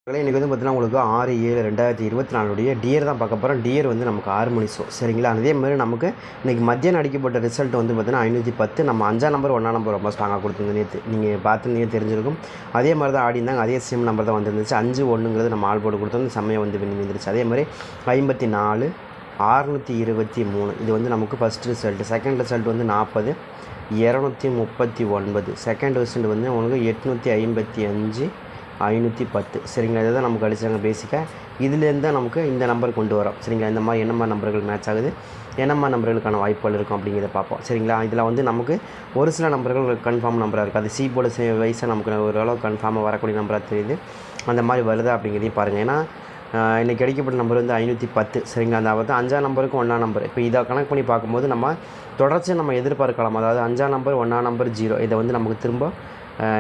இன்றைக்கி வந்து பார்த்தீங்கன்னா உங்களுக்கு 6/7/2024 டியர் தான் பார்க்க போகிறோம். டியர் வந்து நமக்கு 6 மணி ஷோ சரிங்களா. அதே மாதிரி நமக்கு இன்றைக்கி மத்தியானம் அடிக்கப்பட்ட ரிசல்ட் வந்து பார்த்தீங்கன்னா 510. நம்ம 5ஆம் நம்பர் 1ஆம் நம்பர் ரொம்ப ஸ்ட்ராங்காக கொடுத்துருங்க. நேற்று நீங்கள் பார்த்துருந்தீங்க தெரிஞ்சிருக்கும். அதே மாதிரி தான் ஆடி இருந்தாங்க. அதே சேம் நம்பர் தான் வந்துருந்துச்சு. 5-1ங்கிறது நம்ம ஆள் போட்டு கொடுத்தோம். செம்மையாக வந்து வந்துருச்சு. அதே மாதிரி 54 623 இது வந்து நமக்கு ஃபஸ்ட் ரிசல்ட். செகண்ட் ரிசல்ட் வந்து 40 239. செகண்ட் ரிசல்ட் வந்து உங்களுக்கு 855 510 சரிங்களா. இதை தான் நமக்கு அடிச்சாங்க பேசிக்காக. இதுலேருந்து தான் நமக்கு இந்த நம்பர் கொண்டு வரோம் சரிங்களா. இந்த மாதிரி என்னம்மா நம்பர்கள் மேட்ச் ஆகுது, என்னம்மா நம்பர்களுக்கான வாய்ப்புகள் இருக்கும் அப்படிங்கிறத பார்ப்போம் சரிங்களா. இதில் வந்து நமக்கு ஒரு சில நம்பர்கள் கன்ஃபார்ம் நம்பராக இருக்குது. அது சி போர்டு வயசாக நமக்கு ஓரளவு கன்ஃபார்மாக வரக்கூடிய நம்பராக தெரியுது. அந்த மாதிரி வருதா அப்படிங்கிறதையும் பாருங்கள். ஏன்னா இன்றைக்கி கிடைக்கப்பட்ட நம்பர் வந்து 510 சரிங்களா. அதாவது 5ஆம் நம்பருக்கு 1ஆம் நம்பர். இப்போ இதை கணக்கு பண்ணி பார்க்கும்போது நம்ம தொடர்ச்சியாக நம்ம எதிர்பார்க்கலாம். அதாவது 5ஆம் நம்பர் 1ஆம் நம்பர் 0 இதை வந்து நமக்கு திரும்ப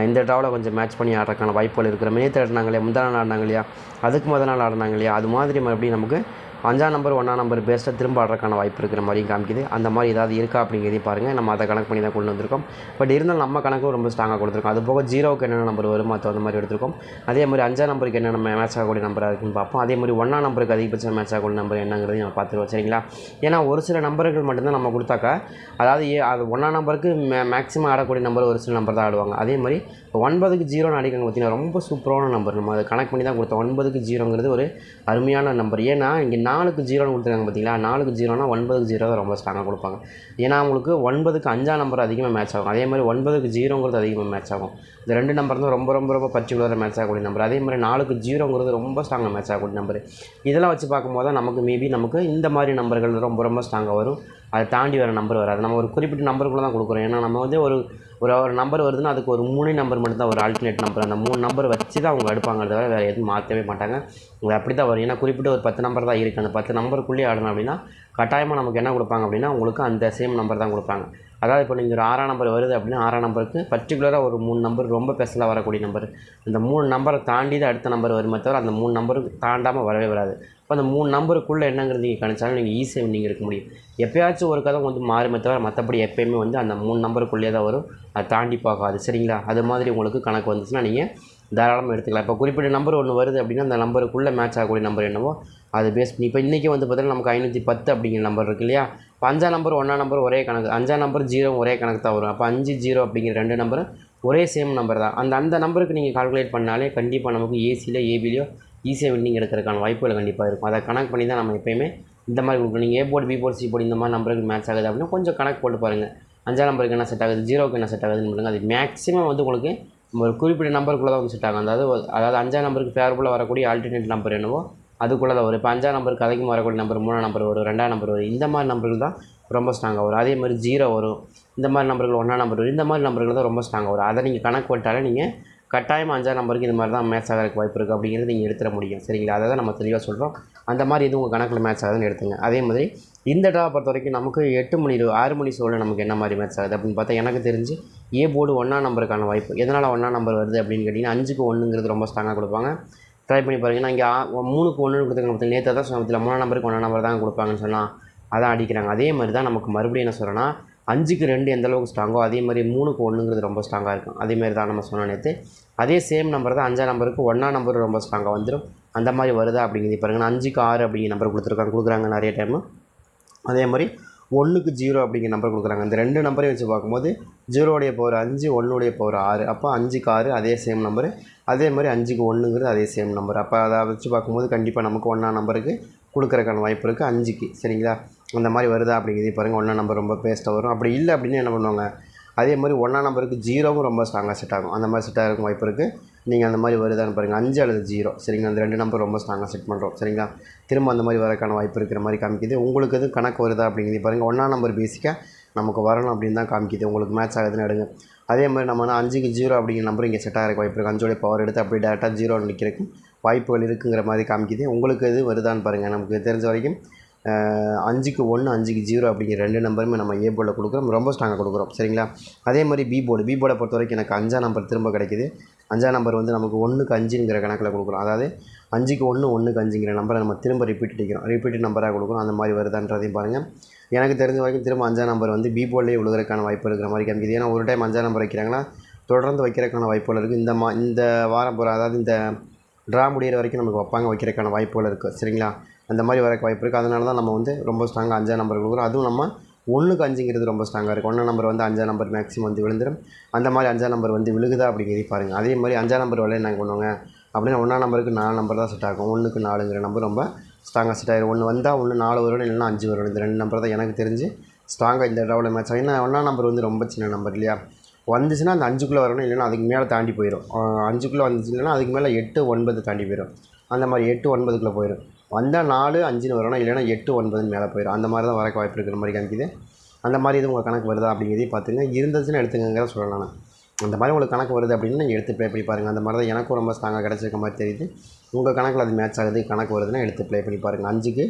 இந்த ட்ராவில் கொஞ்சம் மேட்ச் பண்ணி ஆடுறதுக்கான வாய்ப்புகள் இருக்கிற நேற்று ஆடினாங்க இல்லையா, முந்தா நாள் ஆடினாங்க இல்லையா, அதுக்கு முதல் நாள் ஆடினாங்க இல்லையா, அது மாதிரி மறுபடியும் நமக்கு 5ஆம் நம்பர் 1ஆம் நம்பர் பேஸ்ட்டாக திரும்ப ஆடுறதுக்கான வாய்ப்பு இருக்கிற மாதிரியும் காமிக்குது. அந்த மாதிரி ஏதாவது இருக்கா அப்படிங்கிறதையும் பாருங்கள். நம்ம அதை கணக்கு பண்ணி தான் கொண்டு வந்திருக்கோம். பட் இருந்தாலும் நம்ம கணக்கும் ரொம்ப ஸ்ட்ராங்காக கொடுத்துருக்கோம். அது போக 0க்கு என்னென்ன நம்பர் வரும் மற்ற அந்த மாதிரி எடுத்துருக்கோம். அதே மாதிரி 5ஆம் நம்பருக்கு என்னென்ன மேட்ச் ஆகக்கூடிய நம்பராக இருக்குன்னு பார்ப்போம். அதே மாதிரி 1ஆம் நம்பருக்கு அதிகபட்சம் மேட்ச் ஆகக்கூடிய நம்பர் என்னங்கிறதையும் நம்ம பார்த்துருவோம் சரிங்களா. ஏன்னா ஒரு சில நம்பர்கள் மட்டும்தான் நம்ம கொடுத்தாக்கா, அதாவது அது 1ஆம் நம்பருக்கு மேக்ஸிமம் ஆடக்கூடிய நம்பர் ஒரு சில நம்பர் தான் ஆடுவாங்க. அதே மாதிரி 9க்கு 0ன்னு அடிக்கிறாங்க பார்த்தீங்கன்னா, ரொம்ப சூப்பரான நம்பர். நம்ம அதை கணக்கு பண்ணி தான் கொடுத்தோம். 9க்கு 0ங்கிறது ஒரு அருமையான நம்பர். ஏன்னா இங்கே 4க்கு 0ன்னு கொடுத்துருக்காங்க பார்த்தீங்களா. 4க்கு 0னா 9க்கு 0 தான் ரொம்ப ஸ்ட்ராங்காக கொடுப்பாங்க. ஏன்னா அவங்களுக்கு 9க்கு 5ஆம் நம்பர் அதிகமாக மேட்ச் ஆகும். அதே மாதிரி 9க்கு 0ங்கிறது அதிகமாக மேட்ச் ஆகும். இந்த ரெண்டு நம்பர் தான் ரொம்ப ரொம்ப ரொம்ப பர்டிகுலராக மேட்ச் ஆகக்கூடிய நம்பர். அதே மாதிரி 4க்கு 0ங்கிறது ரொம்ப ஸ்ட்ராங்காக மேட்ச் ஆகக்கூடிய நம்பர். இதெல்லாம் வச்சு பார்க்கும்போது தான் நமக்கு இந்த மாதிரி நம்பர்கள் ரொம்ப ரொம்ப ஸ்ட்ராங்காக வரும். அதை தாண்டி வர நம்பர் வராது. நம்ம ஒரு குறிப்பிட்ட நம்பருக்குள்ளே தான் கொடுக்குறோம். ஏன்னா நம்ம வந்து ஒரு நம்பர் வருதுன்னா அதுக்கு ஒரு 3 நம்பர் மட்டும் தான் ஒரு ஆல்டர்னேட் நம்பர். அந்த 3 நம்பர் வச்சு தான் அவங்க எடுப்பாங்க. தவிர வேறு எதுவும் மாற்றவே மாட்டாங்க. அது அப்படி தான் வரும். ஏன்னா குறிப்பிட்ட ஒரு 10 நம்பர் தான் இருக்குது. அந்த 10 நம்பருக்குள்ளேயே ஆடணும் அப்படின்னா கட்டாயமாக நமக்கு என்ன கொடுப்பாங்க அப்படின்னா உங்களுக்கு அந்த சேம் நம்பர் தான் கொடுப்பாங்க. அதாவது இப்போ நீங்கள் ஒரு 6ஆம் நம்பர் வருது அப்படின்னா 6ஆம் நம்பருக்கு பர்டிகுலராக ஒரு 3 நம்பர் ரொம்ப ஸ்பெஷலாக வரக்கூடிய நம்பர். அந்த 3 நம்பரை தாண்டி தான் அடுத்த நம்பர் வருமே தவிர அந்த 3 நம்பருக்கு தாண்டாமல் வரவே வராது. இப்போ அந்த 3 நம்பருக்குள்ளே என்னங்கிறது நீங்கள் கணிச்சாலும் நீங்கள் ஈஸியாக நீங்கள் எடுக்க முடியும். எப்போயாச்சும் ஒரு கதை வந்து மாறுமே தவிர மற்றபடி எப்போயுமே வந்து அந்த 3 நம்பருக்குள்ளேயே தான் வரும். அதை தாண்டி பார்க்காது சரிங்களா. அது மாதிரி உங்களுக்கு கணக்கு வந்துச்சுன்னா நீங்கள் தாராளமாக எடுத்துக்கலாம். இப்போ குறிப்பிட்ட நம்பர் ஒன்று வருது அப்படின்னா அந்த நம்பருக்குள்ளே மேட்ச் ஆகக்கூடிய நம்பர் என்னவோ அது பேஸ் பண்ணி இப்போ இன்றைக்கி வந்து பார்த்தீங்கன்னா நமக்கு 510 அப்படிங்கிற நம்பர் இருக்குது இல்லையா. இப்போ 5ஆம் நம்பர் 1ஆம் நம்பர் ஒரே கணக்கு, 5ஆம் நம்பர் 0 ஒரே கணக்கு தான் வரும். அப்போ 5-0 அப்படிங்கிற 2 நம்பரும் ஒரே சேம் நம்பர் தான். அந்த நம்பருக்கு நீங்கள் கால்குலேட் பண்ணாலே கண்டிப்பாக நமக்கு ஏசியில் ஏபிலையோ ஈஸியாக வின்னிங் எடுக்கிறதுக்கான வாய்ப்புகள் கண்டிப்பாக இருக்கும். அதை கணக்கு பண்ணி தான் நம்ம எப்போயுமே இந்த மாதிரி கொடுக்கணும். நீங்கள் A board B board C board இந்த மாதிரி நம்பருக்கு மேட்ச் ஆகுது அப்படின்னா கொஞ்சம் கணக்கு போட்டு பாருங்கள். 5ஆம் நம்பருக்கு என்ன செட் ஆகுது, 0க்கு என்ன செட் ஆகுதுன்னு பாருங்கள். அது மேக்ஸிமம் வந்து உங்களுக்கு ஒரு குறிப்பிட்ட நம்பருக்குள்ளே தான் வந்து செட் ஆகும். அதாவது 5ஆம் நம்பருக்கு ஃபேவரபுளாக வரக்கூடிய ஆல்டர்னேட் நம்பர் என்னவோ அதுக்குள்ளே தான் வரும். இப்போ 5ஆம் நம்பருக்கு அதிகமாக வரக்கூடிய நம்பர் 3ஆம் நம்பர் வரும், 2ஆம் நம்பர் வரும். இந்த மாதிரி நம்பர்கள் தான் ரொம்ப ஸ்ட்ராங்காக வரும். அதே மாதிரி 0 வரும். இந்த மாதிரி நம்பர்கள் 1ஆம் நம்பர் வரும். இந்த மாதிரி நம்பர்கள் தான் ரொம்ப ஸ்ட்ராங்காக வரும். அதை நீங்கள் கணக்கு போட்டாலே நீங்கள் கட்டாயமாக 5ஆம் நம்பருக்கு இந்த மாதிரி தான் மேட்ச் ஆகிறதுக்கு வாய்ப்பு இருக்குது அப்படிங்கிறது நீங்கள் எடுத்துட முடியும் சரிங்களா. அதை தான் நம்ம தெளிவாக சொல்கிறோம். அந்த மாதிரி எதுவும் உங்கள் கணக்கில் மேட்ச் ஆகுதுன்னு எடுத்துங்க. அதே மாதிரி இந்த ட்ரா பொறுத்த வரைக்கும் நமக்கு 8 மணி 6 மணி ஷோவில் நமக்கு என்ன மாதிரி மேட்ச் ஆகுது அப்படின்னு பார்த்தா எனக்கு தெரிஞ்சு ஏ போர்டு 1ஆம் நம்பருக்கான வாய்ப்பு. எதனால் 1ஆம் நம்பர் வருது அப்படின்னு கேட்டிங்கன்னா 5க்கு 1ங்கிறது ரொம்ப ஸ்ட்ராங்காக கொடுப்பாங்க. ட்ரை பண்ணி பாருங்கன்னா இங்கே 3க்கு 1ன்னு கொடுத்துருக்காங்க. நேற்று தான் சமயத்தில் 3ஆம் நம்பருக்கு 1ஆம் நம்பர் தான் கொடுப்பாங்கன்னு சொன்னால் அதான் அடிக்கிறாங்க. அதே மாதிரி தான் நமக்கு மறுபடியும் என்ன சொல்கிறேன்னா 5க்கு 2 எந்த அளவுக்கு ஸ்ட்ராங்கோ அதே மாதிரி 3க்கு 1ங்கிறது ரொம்ப ஸ்ட்ராங்காக இருக்கும். அதேமாதிரி தான் நம்ம சொன்ன நேற்று அதே சேம் நம்பர் தான் 5ஆம் நம்பருக்கு 1ஆம் நம்பர் ரொம்ப ஸ்ட்ராங்காக வந்துடும். அந்த மாதிரி வருதா அப்படிங்கிறது பாருங்கன்னா 5க்கு 6 அப்படிங்கிற நம்பர் கொடுக்குறாங்க நிறைய டைமு. அதே மாதிரி 1க்கு 0 அப்படிங்கிற நம்பர் கொடுக்குறாங்க. அந்த 2 நம்பரையும் வச்சு பார்க்கும்போது 0உடைய பவர் 5, 1உடைய பவர் 6. அப்போ 5க்கு 6 அதே சேம் நம்பரு. அதே மாதிரி 5க்கு 1ங்கிறது அதே சேம் நம்பர். அப்போ அதை வச்சு பார்க்கும்போது கண்டிப்பாக நமக்கு 1ஆம் நம்பருக்கு கொடுக்குறக்கான வாய்ப்பு இருக்குது 5க்கு சரிங்களா. அந்த மாதிரி வருதா அப்படிங்கிறதையும் பாருங்கள். 1ஆம் நம்பர் ரொம்ப பேஸ்ட்டாக வரும். அப்படி இல்லை அப்படின்னு என்ன பண்ணுவாங்க, அதே மாதிரி 1ஆம் நம்பருக்கு 0வும் ரொம்ப ஸ்ட்ராங்காக செட் ஆகும். அந்த மாதிரி செட் ஆகிறதுக்கு வாய்ப்பு இருக்குது. நீங்கள் அந்த மாதிரி வருதான்னு பாருங்கள். 5 அல்லது 0 சரிங்களா. அந்த 2 நம்பர் ரொம்ப ஸ்ட்ராங்காக செட் பண்ணுறோம் சரிங்களா. திரும்ப அந்த மாதிரி வரக்கான வாய்ப்பு இருக்கிற மாதிரி காமிக்குது. உங்களுக்கு எதுவும் கணக்கு வருதா அப்படிங்கிறது பாருங்கள். 1ஆம் நம்பர் பேசிக்காக நமக்கு வரணும் அப்படின்னு தான் காமிக்குது. உங்களுக்கு மேட்ச் ஆகுதுன்னு எடுங்க. அதே மாதிரி நம்ம 5க்கு 0 அப்படிங்கிற நம்பர் இங்கே செட் ஆகிறக்கு வாய்ப்பு இருக்குது. 5உடைய பவர் எடுத்து அப்படி டேரெக்டாக 0 நிற்கிறதுக்கு வாய்ப்புகள் இருக்குங்கிற மாதிரி காமிக்குது. உங்களுக்கு எது வருதான்னு பாருங்கள். நமக்கு தெரிஞ்ச வரைக்கும் 5க்கு 1 5க்கு 0 அப்படிங்கிற 2 நம்பருமே நம்ம ஏ போர்டில் கொடுக்குறோம். ரொம்ப ஸ்ட்ராங்காக கொடுக்குறோம் சரிங்களா. அதே மாதிரி பி போர்டை பொறுத்த வரைக்கும் எனக்கு 5ஆம் நம்பர் திரும்ப கிடைக்குது. 5ஆம் நம்பர் வந்து நமக்கு 1க்கு 5ங்கிற கணக்கில் கொடுக்குறோம். அதாவது 5க்கு 1 1க்கு 5ங்கிற நம்பரை நம்ம திரும்ப ரிப்பீட் நம்பராக கொடுக்குறோம். அந்த மாதிரி வருதான்றதையும் பாருங்கள். எனக்கு தெரிஞ்ச வரைக்கும் திரும்ப 5ஆம் நம்பர் வந்து பி போர்டிலே விழுகிறதுக்கான வாய்ப்பு இருக்கிற மாதிரி காமிக்குது. ஏன்னா ஒரு டைம் 5ஆம் நம்பர் வைக்கிறாங்கன்னா தொடர்ந்து வைக்கிறதுக்கான வாய்ப்புகள் இருக்குது. இந்த வாரம் அதாவது இந்த ட்ரா முடிகிற வரைக்கும் நமக்கு வைக்கிறதுக்கான வாய்ப்புகள் இருக்குது சரிங்களா. அந்த மாதிரி வரக்கு வாய்ப்பு இருக்குது. அதனால தான் நம்ம வந்து ரொம்ப ஸ்ட்ராங்காக 5ஆம் நம்பர் கொடுக்குறோம். அதுவும் நம்ம 1க்கு 5ங்கிறது ரொம்ப ஸ்ட்ராங்காக இருக்குது. 1ஆம் நம்பர் வந்து 5ஆம் நம்பர் மேக்ஸிமம் வந்து விழுந்துடும். அந்த மாதிரி 5ஆம் நம்பர் வந்து விழுகுதா அப்படிங்கிறதையும் பாருங்கள். அதே மாதிரி 5ஆம் நம்பர் விலையை நாங்கள் பண்ணுவாங்க அப்படின்னா 1ஆம் நம்பருக்கு 4 நம்பர் தான் செட் ஆகும். 1க்கு 4ங்கிற நம்பர் ரொம்ப ஸ்ட்ராங்காக செட் ஆகிடும். 1 வந்தால் 4 வரணும், இல்லைன்னா 5 வரணும். இந்த 2 நம்பர் தான் எனக்கு தெரிஞ்சு ஸ்ட்ராங்காக இந்த ட்ராவில் மேட்ச் ஆகும். ஏன்னா 1ஆம் நம்பர் வந்து ரொம்ப சின்ன நம்பர் இல்லையா. வந்துச்சுன்னா அந்த 5க்குள்ளே வரணும், இல்லைன்னா அதுக்கு மேலே தாண்டி போயிடும். 5க்குள்ளே வந்துச்சு இல்லைன்னா அதுக்கு மேலே 8, 9 தாண்டி போயிடும். அந்த மாதிரி 8, 9க்குள்ளே போயிடும். வந்தால் 4, 5ன்னு வரணும், இல்லைன்னா 8, 9ன்னு மேலே போயிடும். அந்த மாதிரி தான் வரக்கு வாய்ப்பு இருக்கிற மாதிரி காமிக்குது. அந்த மாதிரி இது உங்கள் கணக்கு வருதா அப்படிங்கிறதையும் பார்த்துங்க. இருந்துச்சுன்னா எடுத்துங்கிறத சொல்லலாம். நான் அந்த மாதிரி உங்களுக்கு கணக்கு வருது அப்படின்னு நீங்கள் எடுத்து ப்ளே பண்ணி பாருங்கள். அந்த மாதிரி தான் எனக்கும் ரொம்ப ஸ்ட்ராங்காக கிடச்சிருக்க மாதிரி தெரியுது. உங்கள் கணக்கில் அது மேட்ச் ஆகுது, கணக்கு வருதுன்னா எடுத்து ப்ளே பண்ணி பாருங்கள். 5க்கு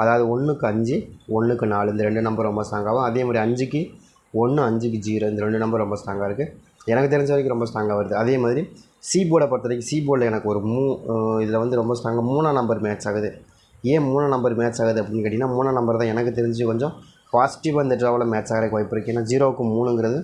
அதாவது 1க்கு 5, 1க்கு 4 இந்த 2 நம்பர் ரொம்ப ஸ்ட்ராங்காகும். அதே மாதிரி 5க்கு 1, 5க்கு 0 இந்த 2 நம்பர் ரொம்ப ஸ்ட்ராங்காக இருக்குது. எனக்கு தெரிஞ்ச வரைக்கும் ரொம்ப ஸ்ட்ராங்காக வருது. அதே மாதிரி சி போர்டை பொறுத்த வரைக்கும் சி போர்டில் எனக்கு ஒரு இதில் வந்து ரொம்ப ஸ்ட்ராங்காக 3ஆம் நம்பர் மேட்ச் ஆகுது. ஏன் 3ஆம் நம்பர் மேட்ச் ஆகுது அப்படின்னு கேட்டிங்கன்னா 3ஆம் நம்பர் தான் எனக்கு தெரிஞ்சு கொஞ்சம் பாசிட்டிவாக இந்த ட்ராவில் மேட்ச் ஆகிறதுக்கு வாய்ப்பு இருக்குது. ஏன்னா 0க்கு 3ங்கிறது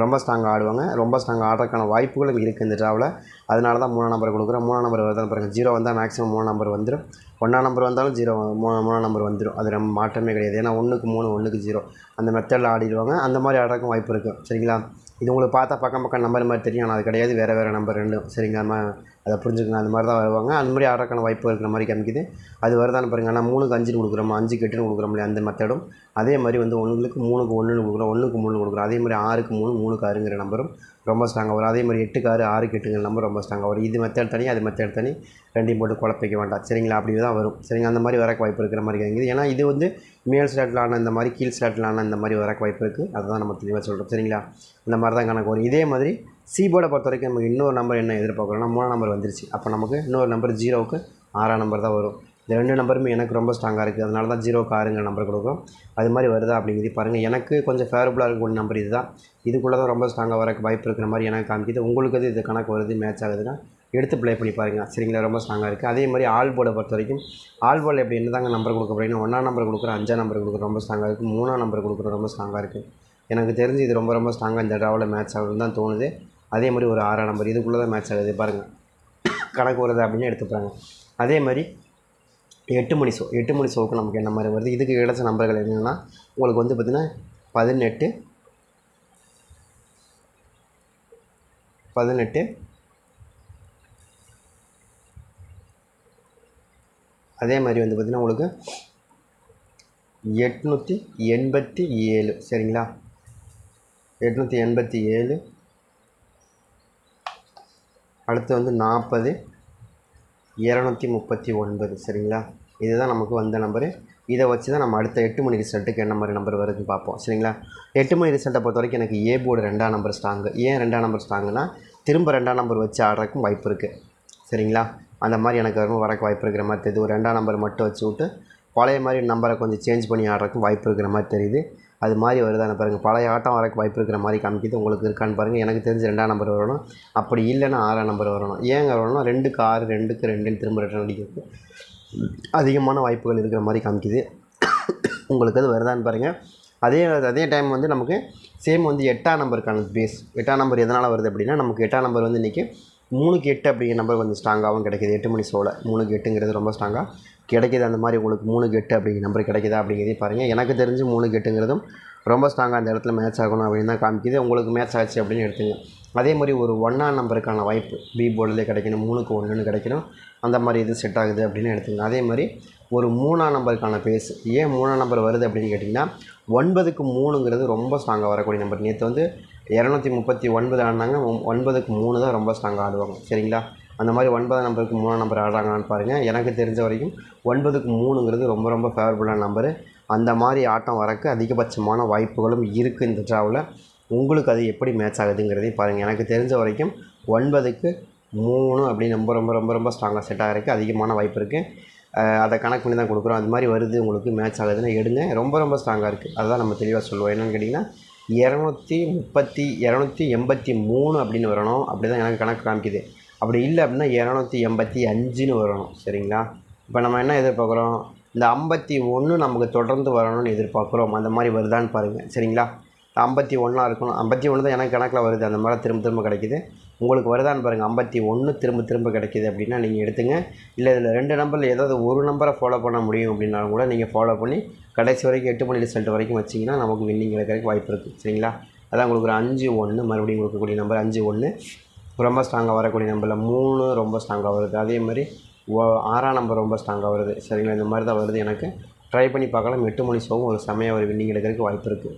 ரொம்ப ஸ்ட்ராங்காக ஆடுவாங்க. ரொம்ப ஸ்ட்ராங்காக ஆடுறதுக்கான வாய்ப்புகளும் இருக்குது இந்த ட்ராவில். அதனால தான் 3ஆம் நம்பர் கொடுக்குறேன். 3ஆம் நம்பர் வருதான்னு பாருங்கள். 0 வந்தால் மேக்ஸிமம் 3ஆம் நம்பர் வந்துடும். 1ஆம் நம்பர் வந்தாலும் 3ஆம் நம்பர் வந்துடும். அது நம்ம மாற்றமே கிடையாது. ஏன்னா 1க்கு 3, 1க்கு 0 அந்த மெத்தடில் ஆடிடுவாங்க. அந்த மாதிரி ஆடுறதுக்கும் வாய்ப்பு இருக்குது சரிங்களா. இது உங்களுக்கு பார்த்தா பக்கம் நம்பர் மாதிரி தெரியும். ஆனால் அது கிடையாது, வேறு நம்பர் 2 சரிங்களா. அதை புரிஞ்சுக்கங்க. அந்த மாதிரி தான் வருவாங்க. அந்த மாதிரி ஆடுறதுக்கான வாய்ப்பு இருக்கிற மாதிரி காமிக்குது. அது வருதான்னு பாருங்கள். ஆனால் 3க்கு 5ன்னு கொடுக்குறோம், 5க்கு 8ன்னு கொடுக்குறோம் இல்லையா, அந்த மெத்தடும். அதே மாதிரி வந்து 1க்கு 3க்கு 1ன்னு கொடுக்குறோம், 1க்கு 3ன்னு கொடுக்குறோம். அதே மாதிரி 6க்கு 3, 3க்கு 6ங்கிற நம்பரும் ரொம்ப ஸ்ட்ராங்காக வரும். அதே மாதிரி 8க்கு 6, 6க்கு 8ங்கிற நம்பர் ரொம்ப ஸ்ட்ராங்காக வரும். இது மெத்தட் தனி, அது மெத்தட் தனி, ரெண்டையும் போட்டு குழப்பிக்க வேண்டாம் சரிங்களா. அப்படி தான் வரும் சரிங்க. அந்த மாதிரி வரக்கு வாய்ப்பு இருக்கிற மாதிரி காமிக்குது. ஏன்னா இது வந்து மேல் ஸ்லாட்டில் ஆன இந்த மாதிரி, கீழ் ஸ்லாட்டில் ஆன இந்த மாதிரி வரக்கு வாய்ப்பு இருக்குது. அதுதான் நம்ம தெளிவாக சொல்கிறோம் சரிங்களா. அந்த மாதிரி தான் கணக்கு வரும். இதே மாதிரி சி போர்டை பொறுத்த வரைக்கும் நமக்கு இன்னொரு நம்பர் என்ன எதிர்பார்க்குறோம்னா 3ஆம் நம்பர் வந்துருச்சு. அப்போ நமக்கு இன்னொரு நம்பர் 0க்கு 6ஆம் நம்பர் தான் வரும். இந்த 2 நம்பருமே எனக்கு ரொம்ப ஸ்ட்ராங்காக இருக்குது. அதனால தான் 0க்கு 6ங்கிற நம்பர் கொடுக்கும். அது மாதிரி வருதா அப்படிங்கிறது பாருங்கள். எனக்கு கொஞ்சம் ஃபேவரபுளாக இருக்கக்கூடிய நம்பர் இது தான். இதுக்குள்ளே தான் ரொம்ப ஸ்ட்ராங்காக வரக்கு வாய்ப்பு இருக்கிற மாதிரி எனக்கு காமிக்குது. உங்களுக்கு அது இது கணக்கு வருது, மேட்ச் ஆகுதுன்னா எடுத்து ப்ளே பண்ணி பாருங்கள் சரிங்களா. ரொம்ப ஸ்ட்ராங்காக இருக்குது. அதே மாதிரி ஆல் போர்டை பொறுத்த வரைக்கும் ஆல் போர்டில் எப்படி என்ன தாங்க நம்பர் கொடுக்க போகிறீங்கன்னா 1ஆம் நம்பர் கொடுக்குறோம், 5ஆம் நம்பர் கொடுக்குறோம், ரொம்ப ஸ்ட்ராங்காக இருக்குது. 3ஆம் நம்பர் கொடுக்குறோம், ரொம்ப ஸ்ட்ராங்காக இருக்குது. எனக்கு தெரிஞ்சு இது ரொம்ப ஸ்ட்ராங்காக இந்த ட்ராவில் மேட்ச் ஆகுதுன்னு தான் தோணுது. அதே மாதிரி ஒரு 6ஆம் நம்பர் இதுக்குள்ளே தான் மேட்ச் ஆகுது பாருங்கள். கணக்கு வருது அப்படின்னு எடுத்துப்பாங்க. அதே மாதிரி 8 மணி ஷோவுக்கு நமக்கு என்ன மாதிரி வருது. இதுக்கு கிடைச்ச நம்பர்கள் என்னென்னா உங்களுக்கு வந்து பார்த்திங்கன்னா 18, 18 அதே மாதிரி வந்து பார்த்திங்கன்னா உங்களுக்கு 887 சரிங்களா. 887 அடுத்து வந்து 40, 239 சரிங்களா. இதுதான் நமக்கு வந்த நம்பரு. இதை வச்சு தான் நம்ம அடுத்த 8 மணி ரிசல்ட்டுக்கு என்ன மாதிரி நம்பர் வருதுன்னு பார்ப்போம் சரிங்களா. 8 மணி ரிசல்ட்டை பொறுத்த வரைக்கும் எனக்கு ஏ போர்டு 2ஆம் நம்பர் ஸ்ட்ராங்கு. ஏன் 2ஆம் நம்பர் ஸ்ட்ராங்குன்னா திரும்ப 2ஆம் நம்பர் வச்சு ஆடுறதுக்கும் வாய்ப்பு இருக்குது சரிங்களா. அந்த மாதிரி எனக்கு வரக்கு வாய்ப்பு இருக்கிற மாதிரி தெரியுது. ஒரு 2ஆம் நம்பர் மட்டும் வச்சு விட்டு பழைய மாதிரி நம்பரை கொஞ்சம் சேஞ்ச் பண்ணி ஆடுறதுக்கும் வாய்ப்பு இருக்கிற மாதிரி தெரியுது. அது மாதிரி வருதான்னு பாருங்கள். பழைய ஆட்டம் வரக்கு வாய்ப்பு இருக்கிற மாதிரி காமிக்கிது. உங்களுக்கு இருக்கான்னு பாருங்கள். எனக்கு தெரிஞ்சு 2ஆம் நம்பர் வரணும். அப்படி இல்லைன்னா 6ஆம் நம்பர் வரணும். ஏங்க வரணும்னா 2க்கு 6, 2க்கு 2ன்னு திரும்ப ரிட்டர்ன் அடிக்கிறதுக்கு அதிகமான வாய்ப்புகள் இருக்கிற மாதிரி காமிக்குது. உங்களுக்கு அது வருதான்னு பாருங்கள். அதே டைம் வந்து நமக்கு சேம் வந்து 8ஆம் நம்பருக்கான பேஸ். 8ஆம் நம்பர் எதனால் வருது அப்படின்னா நமக்கு 8ஆம் நம்பர் வந்து இன்றைக்கி 3க்கு 8 அப்படிங்கிற நம்பர் கொஞ்சம் ஸ்ட்ராங்காகவும் கிடைக்கிது. 8 மணி ஷோவில் 3க்கு 8ங்கிறது ரொம்ப ஸ்ட்ராங்காக கிடைக்கிது. அந்த மாதிரி உங்களுக்கு 3க்கு 8 அப்படிங்கிற நம்பர் கிடைக்குதா அப்படிங்கிறதையும் பாருங்கள். எனக்கு தெரிஞ்சு 3க்கு 8ங்கிறதும் ரொம்ப ஸ்ட்ராங்காக அந்த இடத்துல மேட்ச் ஆகணும் அப்படின்னு தான் காமிக்குது. உங்களுக்கு மேட்ச் ஆச்சு அப்படின்னு எடுத்துங்க. அதே மாதிரி ஒரு 1ஆம் நம்பருக்கான வாய்ப்பு பி போர்டிலே கிடைக்கணும், 3க்கு 1ன்னு கிடைக்கணும். அந்த மாதிரி இது செட் ஆகுது அப்படின்னு எடுத்துங்க. அதே மாதிரி ஒரு 3ஆம் நம்பருக்கான பேஸ். ஏன் 3ஆம் நம்பர் வருது அப்படின்னு கேட்டிங்கன்னா 9க்கு 3ங்கிறது ரொம்ப ஸ்ட்ராங்காக வரக்கூடிய நம்பர். நேற்று வந்து 239 ஆடினாங்க. 9க்கு 3 தான் ரொம்ப ஸ்ட்ராங்காக ஆடுவாங்க சரிங்களா. அந்த மாதிரி 9ஆம் நம்பருக்கு 3ஆம் நம்பர் ஆடுறாங்கன்னு பாருங்கள். எனக்கு தெரிஞ்ச வரைக்கும் 9க்கு 3ங்கிறது ரொம்ப ஃபேவரபுளான நம்பரு. அந்த மாதிரி ஆட்டம் வரக்கு அதிகபட்சமான வாய்ப்புகளும் இருக்குது இந்த ட்ராவில். உங்களுக்கு அது எப்படி மேட்ச் ஆகுதுங்கிறதையும் பாருங்கள். எனக்கு தெரிஞ்ச வரைக்கும் 9க்கு 3 அப்படின்னு ரொம்ப ஸ்ட்ராங்காக செட் ஆகிறதுக்கு அதிகமான வாய்ப்பு இருக்குது. அதை கணக்கு பண்ணி தான் கொடுக்குறோம். அது மாதிரி வருது உங்களுக்கு மேட்ச் ஆகுதுன்னு எடுங்க. ரொம்ப ஸ்ட்ராங்காக இருக்குது. அதுதான் நம்ம தெளிவாக சொல்லுவோம். என்னென்னு கேட்டிங்கன்னா 283 அப்படின்னு வரணும். அப்படி தான் எனக்கு கணக்கு காமிக்குது. அப்படி இல்லை அப்படின்னா 285ன்னு வரணும் சரிங்களா. இப்போ நம்ம என்ன எதிர்பார்க்குறோம், இந்த 51 நமக்கு தொடர்ந்து வரணும்னு எதிர்பார்க்குறோம். அந்த மாதிரி வருதான்னு பாருங்கள் சரிங்களா. 51 இருக்கணும். 51 தான் எனக்கு கணக்கில் வருது. அந்த மாதிரி திரும்ப கிடைக்கிது. உங்களுக்கு வருதான்னு பாருங்கள். 51 திரும்ப திரும்ப கிடைக்கிது அப்படின்னா நீங்கள் எடுத்துங்க. இல்லை இதில் 2 நம்பரில் ஏதாவது ஒரு நம்பரை ஃபாலோ பண்ண முடியும் அப்படின்னாலும் கூட நீங்கள் ஃபாலோ பண்ணி கடைசி வரைக்கும் 8 மணி ரிசல்ட் வரைக்கும் வச்சிங்கன்னா நமக்கு வின்னிங் கிடைக்கிறதுக்கு வாய்ப்பு இருக்குது. சரிங்களா? அதான் உங்களுக்கு ஒரு 5-1 மறுபடியும் கொடுக்கக்கூடிய நம்பர் 5-1 ரொம்ப ஸ்ட்ராங்காக வரக்கூடிய நம்பரில் 3 ரொம்ப ஸ்ட்ராங்காக வருது. அதே மாதிரி 6ஆம் நம்பர் ரொம்ப ஸ்ட்ராங்காக வருது. சரிங்களா? இந்த மாதிரி தான் வருது எனக்கு. ட்ரை பண்ணி பார்க்கலாம். 8 மணி ஷோவும் ஒரு செமையாக ஒரு வின்னிங் எடுக்கிறதுக்கு வாய்ப்பு இருக்குது.